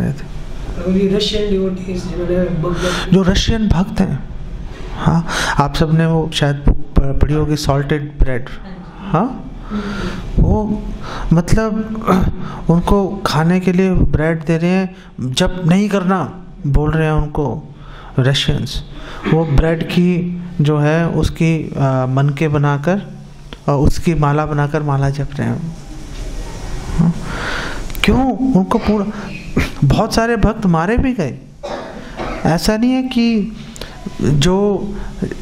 रहे थे। Russian devotees जो रशियन भक्त हैं, हाँ, आप सबने वो शायद पढ़ी होगी सॉल्टेड ब्रेड, हाँ, वो मतलब उनको खाने के लिए ब्रेड दे रहे हैं, जब नहीं करना बोल रहे हैं उनको रशियंस, वो ब्रेड की जो है उसकी मनके बनाकर और उसकी माला बनाकर माला जप रहे हैं। हाँ? क्यों? उनको पूरा, बहुत सारे भक्त मारे भी गए। ऐसा नहीं है कि जो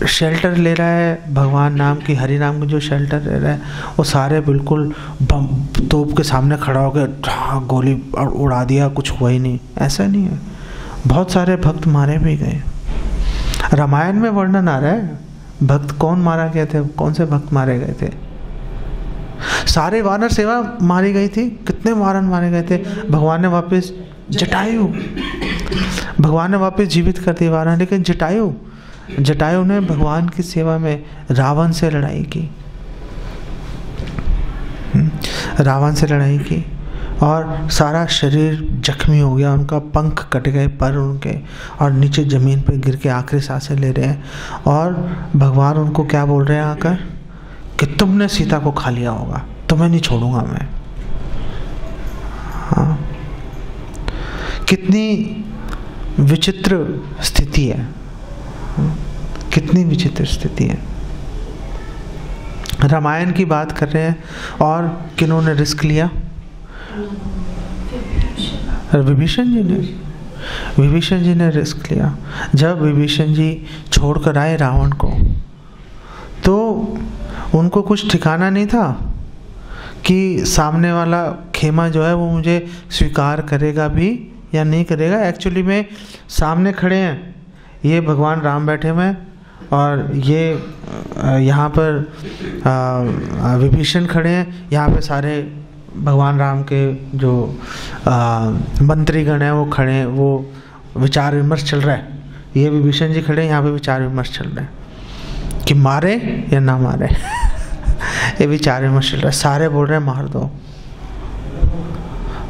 शेल्टर ले रहा है भगवान नाम की, हरि नाम की जो शेल्टर ले रहा है, वो सारे बिल्कुल बम तोप के सामने खड़ा हो गया, गोली उड़ा दिया, कुछ हुआ ही नहीं, ऐसा नहीं है। बहुत सारे भक्त मारे भी गए। रामायण में वर्णन आ रहा है भक्त कौन मारा गए थे, कौन से भक्त मारे गए थे। सारे वानर सेवा मारी गई थी। कितने वानर मारे गए थे? भगवान ने वापस भगवान ने वापस जीवित कर दिया वानर, लेकिन जटायु ने भगवान की सेवा में रावण से लड़ाई की, रावण से लड़ाई की और सारा शरीर जख्मी हो गया, उनका पंख कट गए, पर उनके, और नीचे ज़मीन पर गिर के आखिरी सांसें ले रहे हैं। और भगवान उनको क्या बोल रहे हैं आकर कि तुमने सीता को खा लिया होगा, तुम्हें नहीं छोड़ूंगा मैं। हाँ, कितनी विचित्र स्थिति है, कितनी विचित्र स्थिति है। रामायण की बात कर रहे हैं और किन्होंने रिस्क लिया? विभीषण जी ने रिस्क लिया। जब विभीषण जी छोड़कर आए रावण को, तो उनको कुछ ठिकाना नहीं था कि सामने वाला खेमा जो है वो मुझे स्वीकार करेगा भी या नहीं करेगा। एक्चुअली में सामने खड़े हैं, ये भगवान राम बैठे हुए हैं और ये यहाँ पर विभीषण खड़े हैं। यहाँ पे सारे भगवान राम के जो मंत्रीगण हैं वो खड़े हैं, वो विचार विमर्श चल रहा है। ये विभीषण जी खड़े हैं, यहाँ पे विचार विमर्श चल रहा है कि मारे या ना मारे। ये विचार विमर्श चल रहा है। सारे बोल रहे हैं मार दो।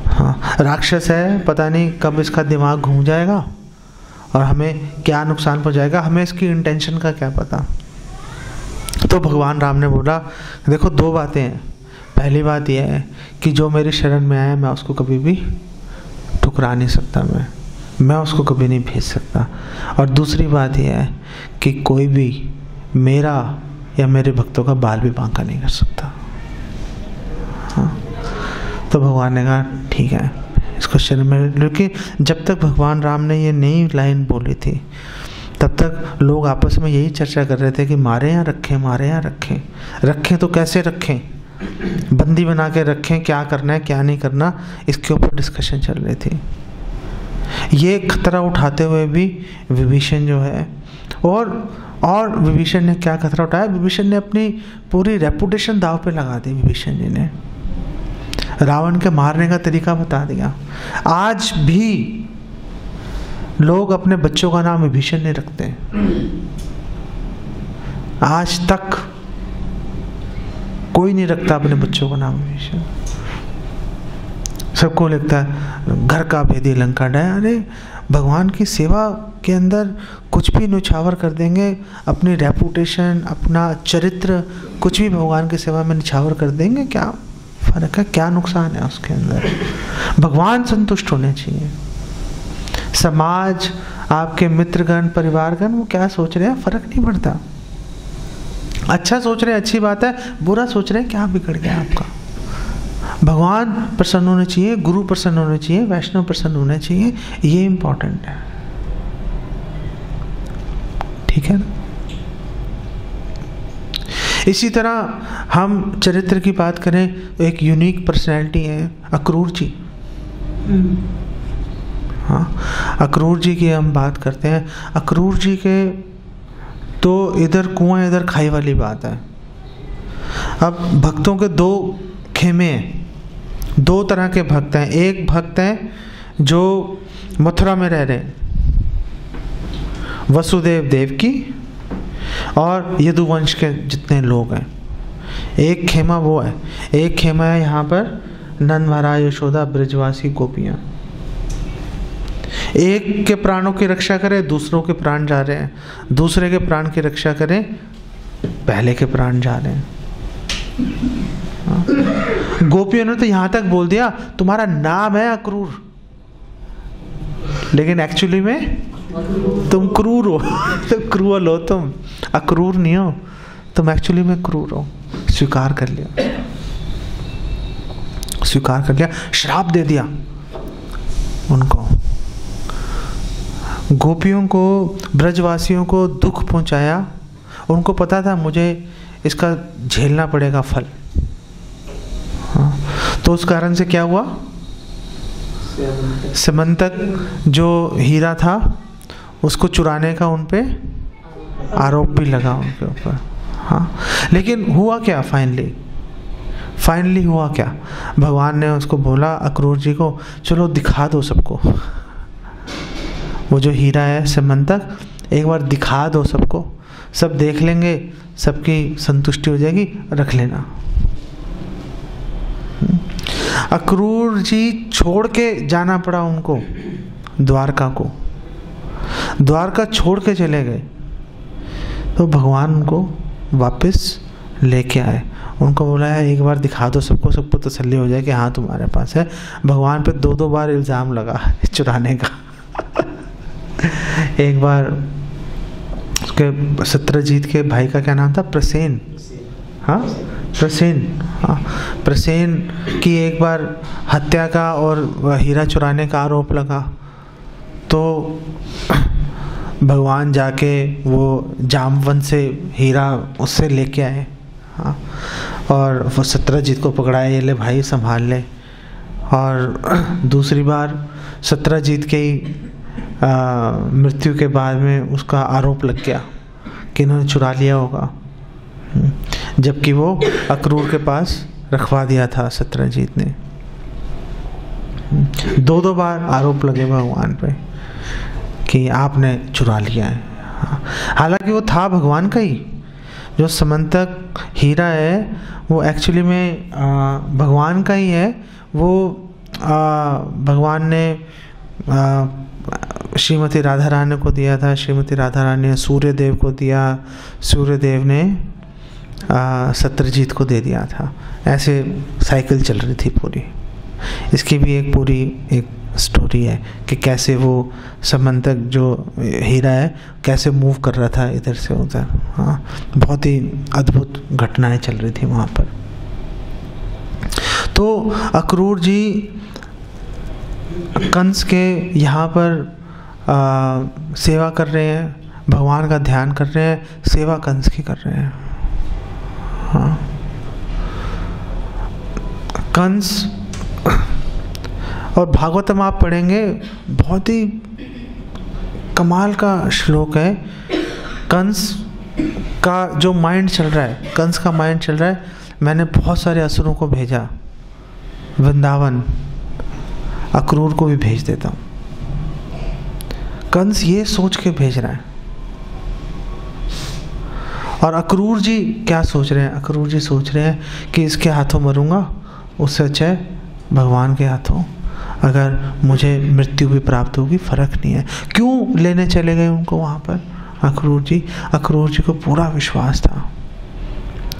हाँ, राक्षस है, पता नहीं कब इसका दिमाग घूम जाएगा और हमें क्या नुकसान पहुंचाएगा, हमें इसकी इंटेंशन का क्या पता। तो भगवान राम ने बोला, देखो दो बातें हैं। पहली बात यह है कि जो मेरी शरण में आया मैं उसको कभी भी ठुकरा नहीं सकता, मैं उसको कभी नहीं भेज सकता। और दूसरी बात यह है कि कोई भी मेरा या मेरे भक्तों का बाल भी बांका नहीं कर सकता। हाँ, तो भगवान ने कहा ठीक है, इसको शरण में। लेकिन जब तक भगवान राम ने ये नई लाइन बोली थी, तब तक लोग आपस में यही चर्चा कर रहे थे कि मारे या रखें, मारे या रखें। रखें तो कैसे रखें, बंदी बना के रखें, क्या करना है क्या नहीं करना, इसके ऊपर डिस्कशन चल रही थी। ये खतरा उठाते हुए भी विभीषण जो है, और विभीषण ने क्या खतरा उठाया? विभीषण ने अपनी पूरी रेपुटेशन दाव पे लगा दी। विभीषण जी ने रावण के मारने का तरीका बता दिया। आज भी लोग अपने बच्चों का नाम विभीषण नहीं रखते। आज तक कोई नहीं रखता अपने बच्चों का नाम विभीषण। सबको लगता है घर का भेदी लंका डाय। अरे भगवान की सेवा के अंदर कुछ भी निछावर कर देंगे, अपनी रेपुटेशन, अपना चरित्र, कुछ भी भगवान की सेवा में निछावर कर देंगे, क्या फर्क है, क्या नुकसान है उसके अंदर? भगवान संतुष्ट होने चाहिए। समाज, आपके मित्रगण, परिवारगण वो क्या सोच रहे हैं फर्क नहीं पड़ता। अच्छा सोच रहे हैं अच्छी बात है, बुरा सोच रहे हैं क्या बिगड़ गया आपका? भगवान प्रसन्न होने चाहिए, गुरु प्रसन्न होने चाहिए, वैष्णव प्रसन्न होने चाहिए, ये इंपॉर्टेंट है। ठीक है ना? इसी तरह हम चरित्र की बात करें तो एक यूनिक पर्सनैलिटी है अक्रूर जी। हाँ, अक्रूर जी की हम बात करते हैं। अक्रूर जी के तो इधर कुआं इधर खाई वाली बात है। अब भक्तों के दो खेमे हैं, दो तरह के भक्त हैं। एक भक्त हैं जो मथुरा में रह रहे हैं, वसुदेव देवकी और यदुवंश के जितने लोग हैं। एक खेमा वो है, एक खेमा है यहाँ पर नंद महाराज, यशोदा, ब्रजवासी गोपियाँ। एक के प्राणों की रक्षा करें, दूसरों के प्राण जा रहे हैं, दूसरे के प्राण की रक्षा करें, पहले के प्राण जा रहे हैं। गोपियों ने तो यहां तक बोल दिया तुम्हारा नाम है अक्रूर, लेकिन एक्चुअली में तुम क्रूर हो। तुम क्रूअल हो, तुम अक्रूर नहीं हो, तुम एक्चुअली में क्रूर हो। स्वीकार कर लिया, स्वीकार कर लिया, श्राप दे दिया उनको। गोपियों को, ब्रजवासियों को दुख पहुंचाया। उनको पता था मुझे इसका झेलना पड़ेगा फल। हाँ, तो उस कारण से क्या हुआ, समंतक जो हीरा था उसको चुराने का उन पे आरोप भी लगा उनके ऊपर। हाँ, लेकिन हुआ क्या फाइनली हुआ क्या, भगवान ने उसको बोला अक्रूर जी को, चलो दिखा दो सबको, वो जो हीरा है समंतक, एक बार दिखा दो सबको, सब देख लेंगे, सबकी संतुष्टि हो जाएगी, रख लेना। अक्रूर जी छोड़ के जाना पड़ा उनको, द्वारका को, द्वारका छोड़ के चले गए। तो भगवान उनको वापस लेके आए, उनको बोला है एक बार दिखा दो सबको, सबको तसल्ली हो जाए कि हाँ तुम्हारे पास है। भगवान पे 2-2 बार इल्ज़ाम लगा चुराने का। एक बार उसके सत्यजीत के भाई का क्या नाम था, प्रसेन। हाँ, प्रसेन। हाँ, प्रसेन की एक बार हत्या का और हीरा चुराने का आरोप लगा, तो भगवान जाके वो जामवंत से हीरा उससे लेके आए। हाँ, और वो सत्यजीत को पकड़ाए, ये ले भाई संभाल ले। और दूसरी बार सत्यजीत के ही मृत्यु के बाद में उसका आरोप लग गया कि इन्होंने चुरा लिया होगा, जबकि वो अक्रूर के पास रखवा दिया था सत्यजीत ने। 2-2 बार आरोप लगे भगवान पे कि आपने चुरा लिया है। हालांकि वो था भगवान का ही, जो समंतक हीरा है वो एक्चुअली में भगवान का ही है। वो भगवान ने श्रीमती राधा रानी को दिया था, श्रीमती राधा रानी ने सूर्यदेव को दिया, सूर्यदेव ने सत्यजीत को दे दिया था। ऐसे साइकिल चल रही थी पूरी। इसकी भी एक पूरी एक स्टोरी है कि कैसे वो समंतक जो हीरा है कैसे मूव कर रहा था इधर से उधर। हाँ, बहुत ही अद्भुत घटनाएं चल रही थी वहाँ पर। तो अक्रूर जी कंस के यहाँ पर सेवा कर रहे हैं, भगवान का ध्यान कर रहे हैं, सेवा कंस की कर रहे हैं। हाँ, कंस, और भागवतम आप पढ़ेंगे, बहुत ही कमाल का श्लोक है। कंस का जो माइंड चल रहा है, कंस का माइंड चल रहा है, मैंने बहुत सारे असुरों को भेजा वृंदावन, अक्रूर को भी भेज देता हूँ। कंस ये सोच के भेज रहा है। और अक्रूर जी क्या सोच रहे हैं, अक्रूर जी सोच रहे हैं कि इसके हाथों मरूंगा, उससे अच्छा है भगवान के हाथों, अगर मुझे मृत्यु भी प्राप्त होगी फर्क नहीं है। क्यों लेने चले गए उनको वहाँ पर अक्रूर जी? अक्रूर जी को पूरा विश्वास था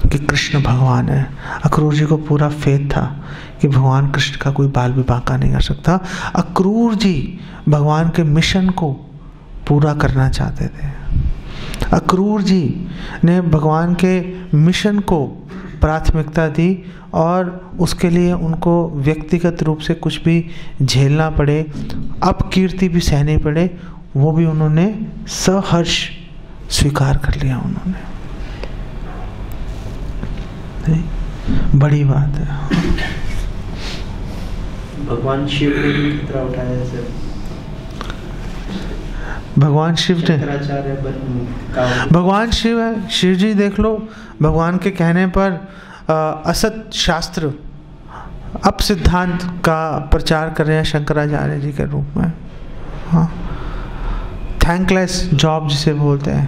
कि कृष्ण भगवान है। अक्रूर जी को पूरा फेथ था कि भगवान कृष्ण का कोई बाल भी बांका नहीं कर सकता। अक्रूर जी भगवान के मिशन को पूरा करना चाहते थे। अक्रूर जी ने भगवान के मिशन को प्राथमिकता दी और उसके लिए उनको व्यक्तिगत रूप से कुछ भी झेलना पड़े, अपकीर्ति भी सहनी पड़े, वो भी उन्होंने सहर्ष स्वीकार कर लिया। उन्होंने नहीं, बड़ी बात है। भगवान शिव ने भी खतरा उठाया सर। भगवान शिव ने, भगवान शिव है, शिव जी देख लो, भगवान के कहने पर असत शास्त्र अप सिद्धांत का प्रचार कर रहे हैं शंकराचार्य जी के रूप में। हाँ, थैंकलेस जॉब जिसे बोलते हैं।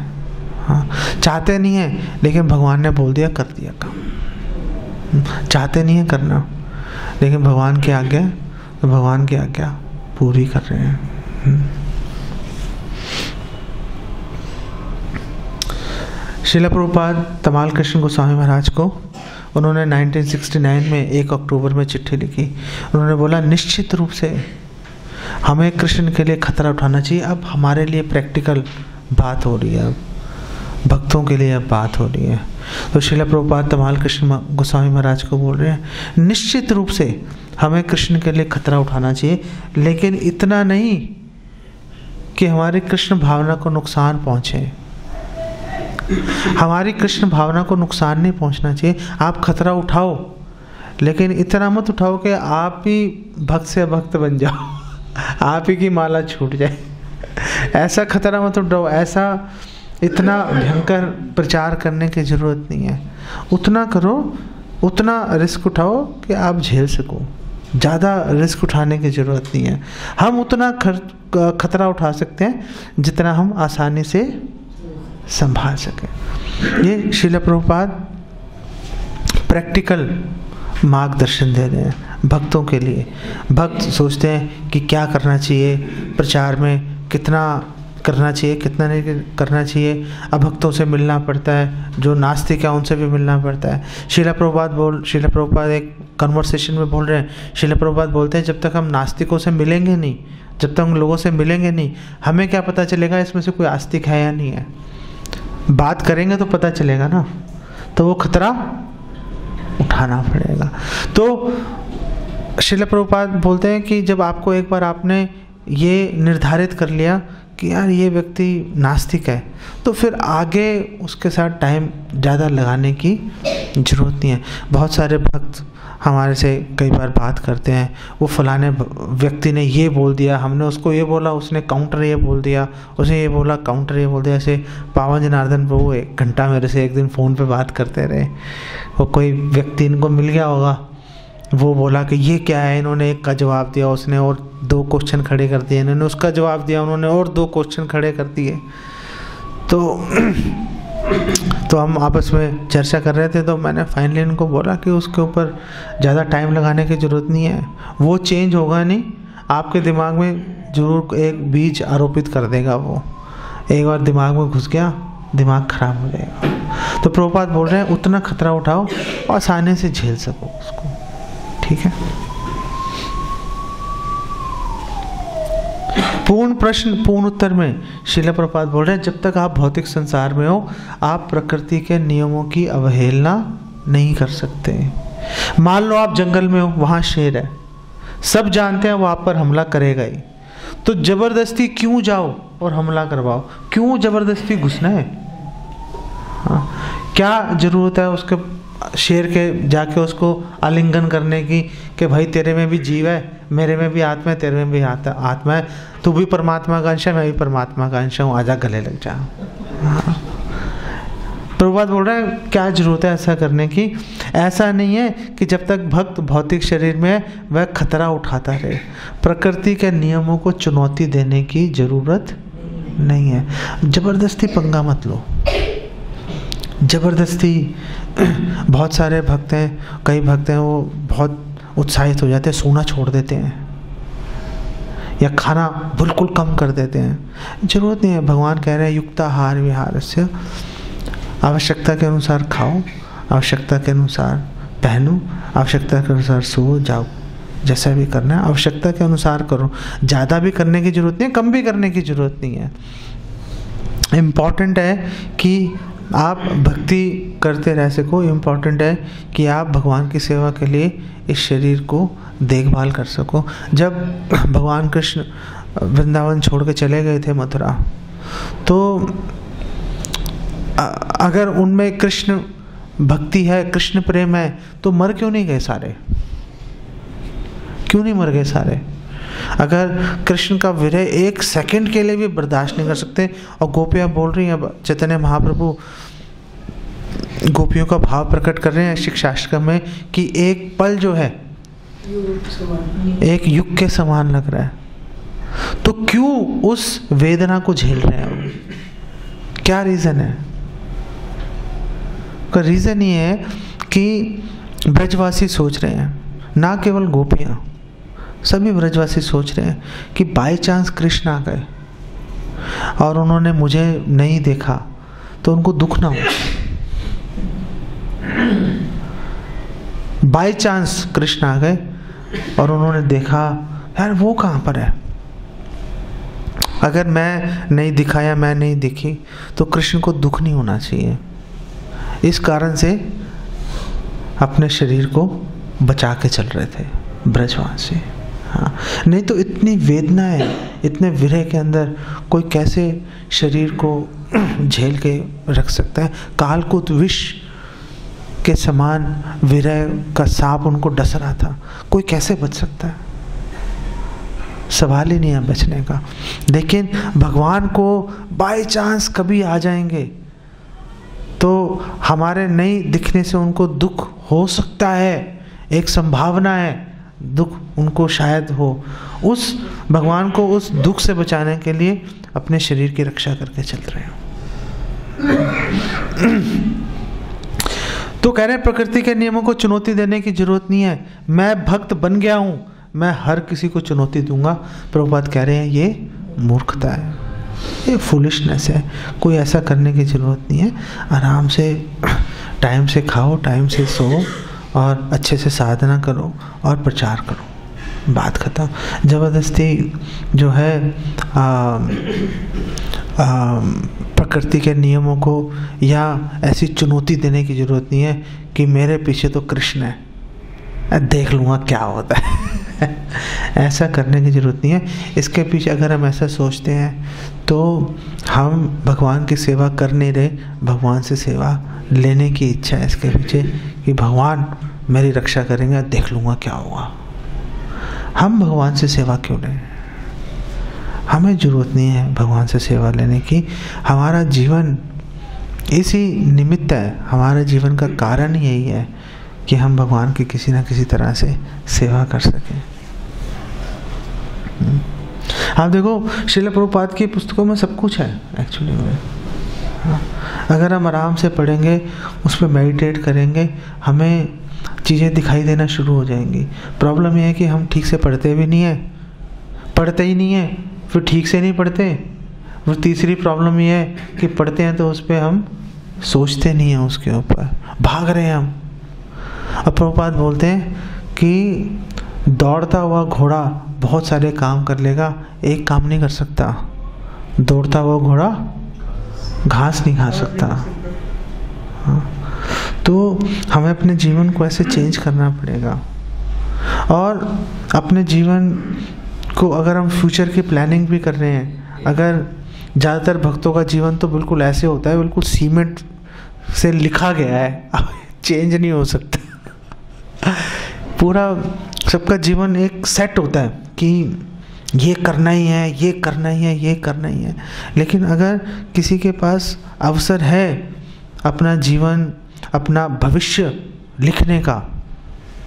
हाँ, चाहते नहीं है लेकिन भगवान ने बोल दिया, कर दिया काम। चाहते नहीं है करना, लेकिन भगवान की आज्ञा, तो भगवान की आज्ञा पूरी कर रहे हैं। श्रील प्रभुपाद तमाल कृष्ण गोस्वामी महाराज को उन्होंने 1969 में 1 अक्टूबर में चिट्ठी लिखी। उन्होंने बोला निश्चित रूप से हमें कृष्ण के लिए खतरा उठाना चाहिए। अब हमारे लिए प्रैक्टिकल बात हो रही है, अब भक्तों के लिए अब बात हो रही है। तो श्रील प्रभुपाद तमाल कृष्ण गोस्वामी महाराज को बोल रहे हैं निश्चित रूप से हमें कृष्ण के लिए खतरा उठाना चाहिए, लेकिन इतना नहीं कि हमारी कृष्ण भावना को नुकसान पहुँचे। हमारी कृष्ण भावना को नुकसान नहीं पहुंचना चाहिए। आप खतरा उठाओ, लेकिन इतना मत उठाओ कि आप ही भक्त से भक्त बन जाओ, आप ही की माला छूट जाए। ऐसा खतरा मत उठाओ, ऐसा इतना भयंकर प्रचार करने की ज़रूरत नहीं है। उतना करो, उतना रिस्क उठाओ कि आप झेल सको। ज़्यादा रिस्क उठाने की ज़रूरत नहीं है। हम उतना खतरा उठा सकते हैं जितना हम आसानी से संभाल सके। ये श्रील प्रभुपाद प्रैक्टिकल मार्गदर्शन दे रहे हैं भक्तों के लिए। भक्त सोचते हैं कि क्या करना चाहिए, प्रचार में कितना करना चाहिए, कितना नहीं करना चाहिए। अब भक्तों से मिलना पड़ता है, जो नास्तिक है उनसे भी मिलना पड़ता है। श्रील प्रभुपाद एक कन्वर्सेशन में बोल रहे हैं, श्रील प्रभुपाद बोलते हैं जब तक हम नास्तिकों से मिलेंगे नहीं, जब तक हम लोगों से मिलेंगे नहीं, हमें क्या पता चलेगा इसमें से कोई आस्तिक है या नहीं है। बात करेंगे तो पता चलेगा ना, तो वो खतरा उठाना पड़ेगा। तो श्रील प्रभुपाद बोलते हैं कि जब आपको एक बार आपने ये निर्धारित कर लिया कि यार ये व्यक्ति नास्तिक है, तो फिर आगे उसके साथ टाइम ज़्यादा लगाने की ज़रूरत नहीं है। बहुत सारे भक्त हमारे से कई बार बात करते हैं, वो फलाने व्यक्ति ने ये बोल दिया, हमने उसको ये बोला, उसने काउंटर ये बोल दिया, उसने ये बोला काउंटर ये बोल दिया। ऐसे पावन जनार्दन प्रभु 1 घंटा मेरे से एक दिन फ़ोन पे बात करते रहे। वो कोई व्यक्ति इनको मिल गया होगा, वो बोला कि ये क्या है, इन्होंने एक का जवाब दिया, उसने और 2 क्वेश्चन खड़े कर दिए, इन्होंने उसका जवाब दिया, उन्होंने और 2 क्वेश्चन खड़े कर दिए। तो हम आपस में चर्चा कर रहे थे, तो मैंने फाइनली इनको बोला कि उसके ऊपर ज़्यादा टाइम लगाने की ज़रूरत नहीं है। वो चेंज होगा नहीं, आपके दिमाग में ज़रूर एक बीज आरोपित कर देगा। वो एक बार दिमाग में घुस गया, दिमाग खराब हो जाएगा। तो प्रभुपाद बोल रहे हैं उतना खतरा उठाओ और आसानी से झेल सको उसको, ठीक है। पूर्ण प्रश्न पूर्ण उत्तर में श्रील प्रभुपाद बोल रहे हैं जब तक आप भौतिक संसार में हो, आप प्रकृति के नियमों की अवहेलना नहीं कर सकते। मान लो आप जंगल में हो, वहाँ शेर है, सब जानते हैं वो आप पर हमला करेगा ही, तो जबरदस्ती क्यों जाओ और हमला करवाओ? क्यों जबरदस्ती घुसना है? हाँ, क्या जरूरत है उसके शेर के जाके उसको आलिंगन करने की कि भाई तेरे में भी जीव है, मेरे में भी आत्मा है, तेरे में भी आत्मा है, तू भी परमात्मा का अंश है, मैं भी परमात्मा का अंश हूँ, आजा गले लग जा। हाँ। प्रभुपाद बोल रहे हैं क्या जरूरत है ऐसा करने की? ऐसा नहीं है कि जब तक भक्त भौतिक शरीर में वह खतरा उठाता रहे। प्रकृति के नियमों को चुनौती देने की जरूरत नहीं है। जबरदस्ती पंगा मत लो, जबरदस्ती। बहुत सारे भक्त हैं, कई भक्त हैं वो बहुत उत्साहित हो जाते हैं, सोना छोड़ देते हैं या खाना बिल्कुल कम कर देते हैं। जरूरत नहीं है। भगवान कह रहे हैं युक्ताहार विहारस्य, आवश्यकता के अनुसार खाओ, आवश्यकता के अनुसार पहनो, आवश्यकता के अनुसार सो जाओ, जैसा भी करना है आवश्यकता के अनुसार करो। ज़्यादा भी करने की ज़रूरत नहीं है, कम भी करने की ज़रूरत नहीं है। इम्पॉर्टेंट है कि आप भक्ति करते रह सको, इम्पॉर्टेंट है कि आप भगवान की सेवा के लिए इस शरीर को देखभाल कर सको। जब भगवान कृष्ण वृंदावन छोड़ के चले गए थे मथुरा, तो अगर उनमें कृष्ण भक्ति है, कृष्ण प्रेम है, तो मर क्यों नहीं गए सारे? क्यों नहीं मर गए सारे? अगर कृष्ण का विरह 1 सेकंड के लिए भी बर्दाश्त नहीं कर सकते, और गोपियाँ बोल रही हैं, चैतन्य महाप्रभु गोपियों का भाव प्रकट कर रहे हैं शिक्षाष्टकम में कि एक पल जो है एक युग के समान लग रहा है, तो क्यों उस वेदना को झेल रहे हैं? क्या रीज़न है? का रीज़न ये है कि ब्रजवासी सोच रहे हैं, ना केवल गोपियाँ, सभी ब्रजवासी सोच रहे हैं कि बाय चांस कृष्ण आ गए और उन्होंने मुझे नहीं देखा, तो उनको दुख ना हो। बाय चांस कृष्ण आ गए और उन्होंने देखा यार वो कहाँ पर है, अगर मैं नहीं दिखा या मैं नहीं दिखी तो कृष्ण को दुख नहीं होना चाहिए। इस कारण से अपने शरीर को बचा के चल रहे थे ब्रजवासी। हाँ, नहीं तो इतनी वेदना है, इतने विरह के अंदर कोई कैसे शरीर को झेल के रख सकता है। कालकूट विष के समान विरह का सांप उनको डस रहा था, कोई कैसे बच सकता है? सवाल ही नहीं है बचने का। लेकिन भगवान को बाय चांस कभी आ जाएंगे तो हमारे नहीं दिखने से उनको दुख हो सकता है, एक संभावना है, दुख उनको शायद हो। उस भगवान को उस दुख से बचाने के लिए अपने शरीर की रक्षा करके चल रहे हैं। तो कह रहे हैं प्रकृति के नियमों को चुनौती देने की जरूरत नहीं है, मैं भक्त बन गया हूं, मैं हर किसी को चुनौती दूंगा। प्रभुपाद कह रहे हैं ये मूर्खता है, ये फुलिशनेस है, कोई ऐसा करने की ज़रूरत नहीं है। आराम से टाइम से खाओ, टाइम से सो और अच्छे से साधना करो और प्रचार करो, बात ख़त्म। ज़बरदस्ती जो है प्रकृति के नियमों को या ऐसी चुनौती देने की ज़रूरत नहीं है कि मेरे पीछे तो कृष्ण है, देख लूँगा क्या होता है। ऐसा करने की ज़रूरत नहीं है। इसके पीछे अगर हम ऐसा सोचते हैं तो हम भगवान की सेवा कर नहीं रहे, भगवान से सेवा लेने की इच्छा है इसके पीछे कि भगवान मेरी रक्षा करेंगे, देख लूँगा क्या होगा। हम भगवान से सेवा क्यों लें? हमें ज़रूरत नहीं है भगवान से सेवा लेने की। हमारा जीवन इसी निमित्त है, हमारे जीवन का कारण यही है कि हम भगवान की किसी न किसी तरह से सेवा कर सकें। आप देखो श्रील प्रभुपाद की पुस्तकों में सब कुछ है एक्चुअली में। अगर हम आराम से पढ़ेंगे, उस पर मेडिटेट करेंगे, हमें चीज़ें दिखाई देना शुरू हो जाएंगी। प्रॉब्लम यह है कि हम ठीक से पढ़ते भी नहीं है, पढ़ते ही नहीं है, फिर ठीक से नहीं पढ़ते। और तीसरी प्रॉब्लम यह है कि पढ़ते हैं तो उस पर हम सोचते नहीं हैं, उसके ऊपर भाग रहे हैं हम। अब प्रभुपाद बोलते हैं कि दौड़ता हुआ घोड़ा बहुत सारे काम कर लेगा, एक काम नहीं कर सकता। दौड़ता हुआ घोड़ा घास नहीं खा सकता। हाँ, तो हमें अपने जीवन को ऐसे चेंज करना पड़ेगा। और अपने जीवन को अगर हम फ्यूचर की प्लानिंग भी कर रहे हैं, अगर ज़्यादातर भक्तों का जीवन तो बिल्कुल ऐसे होता है, बिल्कुल सीमेंट से लिखा गया है, चेंज नहीं हो सकता। पूरा सबका जीवन एक सेट होता है कि ये करना ही है, ये करना ही है, ये करना ही है। लेकिन अगर किसी के पास अवसर है अपना जीवन, अपना भविष्य लिखने का,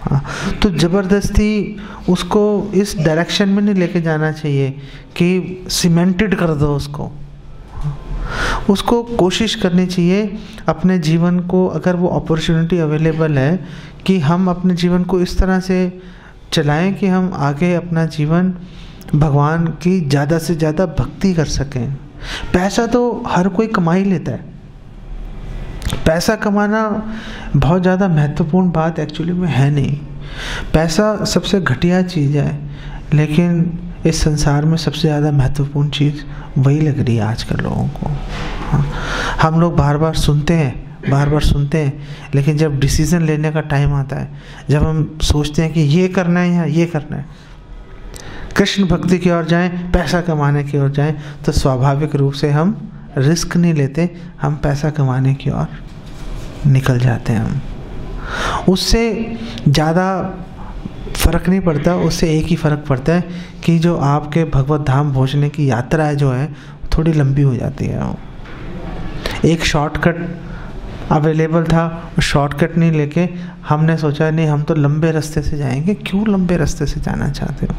हाँ, तो ज़बरदस्ती उसको इस डायरेक्शन में नहीं लेके जाना चाहिए कि सीमेंटेड कर दो उसको। उसको कोशिश करनी चाहिए अपने जीवन को, अगर वो अपॉर्चुनिटी अवेलेबल है कि हम अपने जीवन को इस तरह से चलाएं कि हम आगे अपना जीवन भगवान की ज़्यादा से ज़्यादा भक्ति कर सकें। पैसा तो हर कोई कमा ही लेता है, पैसा कमाना बहुत ज़्यादा महत्वपूर्ण बात एक्चुअली में है नहीं। पैसा सबसे घटिया चीज़ है, लेकिन इस संसार में सबसे ज़्यादा महत्वपूर्ण चीज़ वही लग रही है आजकल लोगों को। हाँ, हम लोग बार बार सुनते हैं, लेकिन जब डिसीज़न लेने का टाइम आता है, जब हम सोचते हैं कि ये करना है या ये करना है, कृष्ण भक्ति की ओर जाएं, पैसा कमाने की ओर जाएं, तो स्वाभाविक रूप से हम रिस्क नहीं लेते, हम पैसा कमाने की ओर निकल जाते हैं। हम उससे ज़्यादा फ़र्क नहीं पड़ता, उससे एक ही फ़र्क पड़ता है कि जो आपके भगवत धाम पहुँचने की यात्रा है जो है थोड़ी लंबी हो जाती है। एक शॉर्टकट अवेलेबल था, शॉर्टकट नहीं लेके हमने सोचा नहीं हम तो लंबे रास्ते से जाएंगे। क्यों लंबे रास्ते से जाना चाहते हो?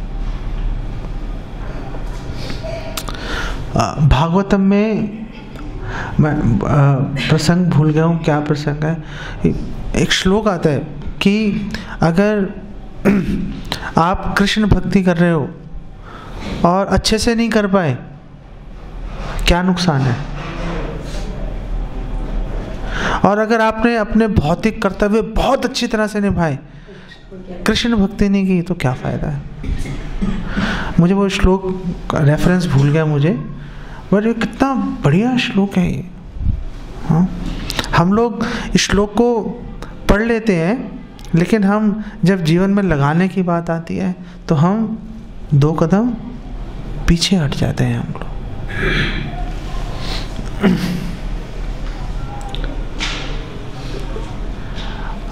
भागवतम में मैं प्रसंग भूल गया हूँ, क्या प्रसंग है। एक श्लोक आता है कि अगर आप कृष्ण भक्ति कर रहे हो और अच्छे से नहीं कर पाए, क्या नुकसान है? और अगर आपने अपने भौतिक कर्तव्य बहुत अच्छी तरह से निभाए, कृष्ण भक्ति नहीं की, तो क्या फ़ायदा है। मुझे वो श्लोक रेफरेंस भूल गया मुझे, बट ये कितना बढ़िया श्लोक है ये। हाँ, हम लोग इस श्लोक को पढ़ लेते हैं, लेकिन हम जब जीवन में लगाने की बात आती है तो हम 2 कदम पीछे हट जाते हैं हम लोग।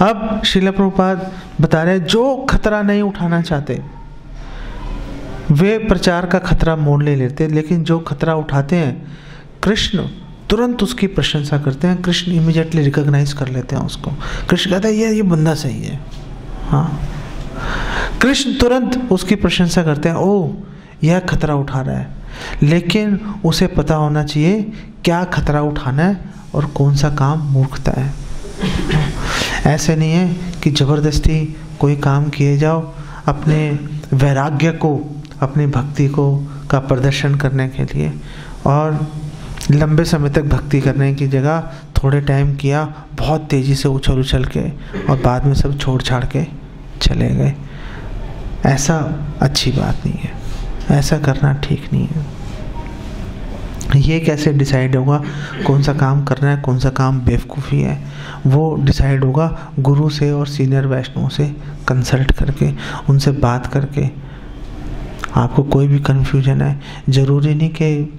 अब श्रील प्रभुपाद बता रहे हैं, जो खतरा नहीं उठाना चाहते वे प्रचार का खतरा मोल ले लेते, लेकिन जो खतरा उठाते हैं कृष्ण तुरंत उसकी प्रशंसा करते हैं। कृष्ण इमीडिएटली रिकॉग्नाइज कर लेते हैं उसको। कृष्ण कहते हैं ये बंदा सही है। हाँ, कृष्ण तुरंत उसकी प्रशंसा करते हैं, ओ यह खतरा उठा रहा है, लेकिन उसे पता होना चाहिए क्या खतरा उठाना है और कौन सा काम मूर्खता है। ऐसे नहीं है कि ज़बरदस्ती कोई काम किए जाओ अपने वैराग्य को, अपनी भक्ति को का प्रदर्शन करने के लिए, और लंबे समय तक भक्ति करने की जगह थोड़े टाइम किया, बहुत तेज़ी से उछल उछल के, और बाद में सब छोड़ छाड़ के चले गए। ऐसा अच्छी बात नहीं है, ऐसा करना ठीक नहीं है। ये कैसे डिसाइड होगा कौन सा काम करना है, कौन सा काम बेवकूफ़ी है? वो डिसाइड होगा गुरु से और सीनियर वैष्णव से कंसल्ट करके, उनसे बात करके। आपको कोई भी कन्फ्यूजन है, ज़रूरी नहीं कि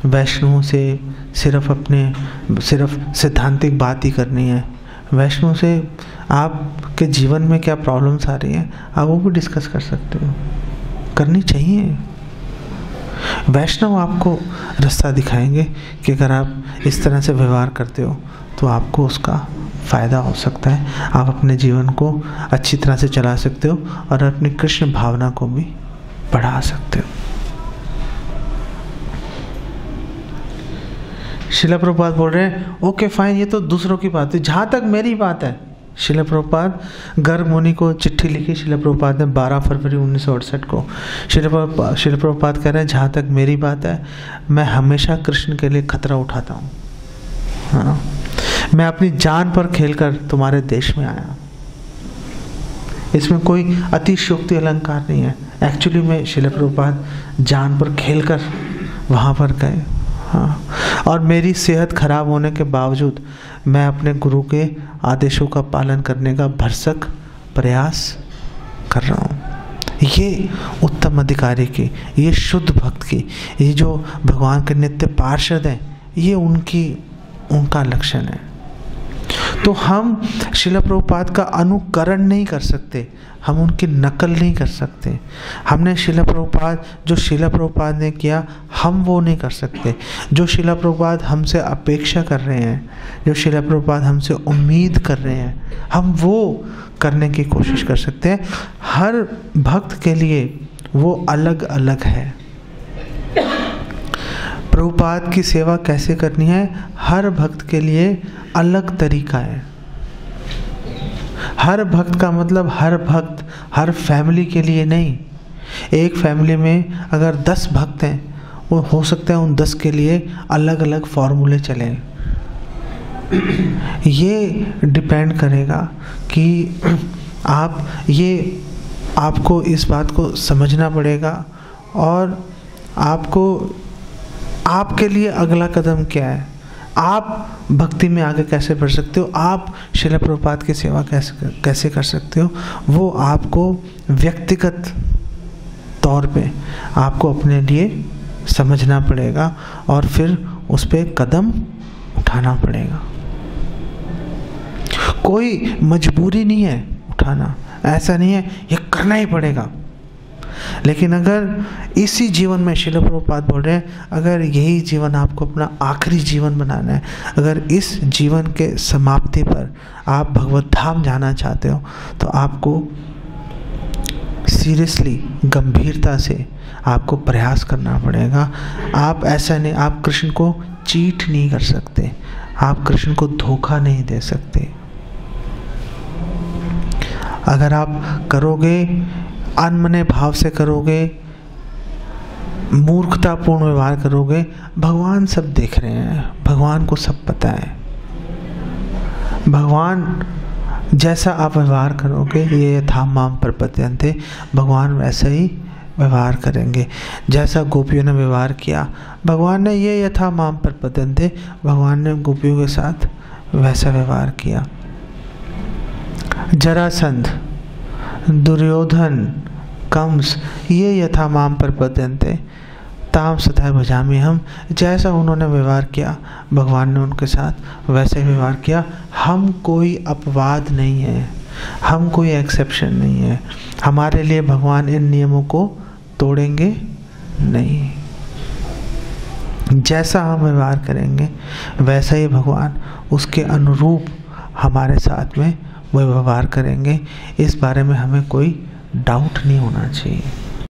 वैष्णव से सिर्फ सिद्धांतिक बात ही करनी है। वैष्णव से आपके जीवन में क्या प्रॉब्लम्स आ रही हैं आप वो भी डिस्कस कर सकते हो, करनी चाहिए। वैष्णव आपको रास्ता दिखाएंगे कि अगर आप इस तरह से व्यवहार करते हो तो आपको उसका फ़ायदा हो सकता है, आप अपने जीवन को अच्छी तरह से चला सकते हो और अपनी कृष्ण भावना को भी बढ़ा सकते हो। श्रील प्रभुपाद बोल रहे हैं, ओके फाइन, ये तो दूसरों की बात है, जहाँ तक मेरी बात है। श्रील प्रभुपाद गर्ग मुनि को चिट्ठी लिखी श्रील प्रभुपाद ने 12 फरवरी 1968 को। श्रील प्रभुपाद कह रहे हैं, जहाँ तक मेरी बात है मैं हमेशा कृष्ण के लिए खतरा उठाता हूँ। हाँ, मैं अपनी जान पर खेलकर तुम्हारे देश में आया। इसमें कोई अतिशयोक्ति अलंकार नहीं है। एक्चुअली में श्रील प्रभुपाद जान पर खेलकर वहाँ पर गए। हाँ, और मेरी सेहत खराब होने के बावजूद मैं अपने गुरु के आदेशों का पालन करने का भरसक प्रयास कर रहा हूँ। ये उत्तम अधिकारी की, ये शुद्ध भक्त की, ये जो भगवान के नित्य पार्षद हैं, ये उनका लक्षण है। तो हम श्रील प्रभुपाद का अनुकरण नहीं कर सकते, हम उनकी नकल नहीं कर सकते। हमने श्रील प्रभुपाद ने किया हम वो नहीं कर सकते। जो श्रील प्रभुपाद हमसे अपेक्षा कर रहे हैं, जो श्रील प्रभुपाद हमसे उम्मीद कर रहे हैं, हम वो करने की कोशिश कर सकते हैं। हर भक्त के लिए वो अलग अलग है। प्रभुपाद की सेवा कैसे करनी है, हर भक्त के लिए अलग तरीका है। हर भक्त का मतलब हर भक्त हर फैमिली के लिए नहीं। एक फैमिली में अगर 10 भक्त हैं, वो हो सकता है उन 10 के लिए अलग अलग फॉर्मूले चलें। ये डिपेंड करेगा कि आपको इस बात को समझना पड़ेगा, और आपके लिए अगला कदम क्या है, आप भक्ति में आगे कैसे बढ़ सकते हो, आप श्रील प्रभुपाद की सेवा कैसे कर सकते हो, वो आपको व्यक्तिगत तौर पे आपको अपने लिए समझना पड़ेगा और फिर उस पर कदम उठाना पड़ेगा। कोई मजबूरी नहीं है उठाना, ऐसा नहीं है ये करना ही पड़ेगा। लेकिन अगर इसी जीवन में श्रील प्रभुपाद बोल रहे हैं, अगर यही जीवन आपको अपना आखिरी जीवन बनाना है, अगर इस जीवन के समाप्ति पर आप भगवत धाम जाना चाहते हो, तो आपको सीरियसली गंभीरता से आपको प्रयास करना पड़ेगा। आप ऐसा नहीं, आप कृष्ण को चीट नहीं कर सकते, आप कृष्ण को धोखा नहीं दे सकते। अगर आप करोगे, अनमने भाव से करोगे, मूर्खतापूर्ण व्यवहार करोगे, भगवान सब देख रहे हैं, भगवान को सब पता है। भगवान जैसा आप व्यवहार करोगे, ये यथा माम प्रपद्यन्ते, भगवान वैसे ही व्यवहार करेंगे। जैसा गोपियों ने व्यवहार किया, भगवान ने ये यथा माम प्रपद्यन्ते, भगवान ने गोपियों के साथ वैसा व्यवहार किया। जरासंध, दुर्योधन, कंस, ये यथा माम प्रपद्यन्ते ताम सदा भजामि हम, जैसा उन्होंने व्यवहार किया भगवान ने उनके साथ वैसे व्यवहार किया। हम कोई अपवाद नहीं है, हम कोई एक्सेप्शन नहीं है। हमारे लिए भगवान इन नियमों को तोड़ेंगे नहीं। जैसा हम व्यवहार करेंगे वैसा ही भगवान उसके अनुरूप हमारे साथ में वो व्यवहार करेंगे। इस बारे में हमें कोई डाउट नहीं होना चाहिए।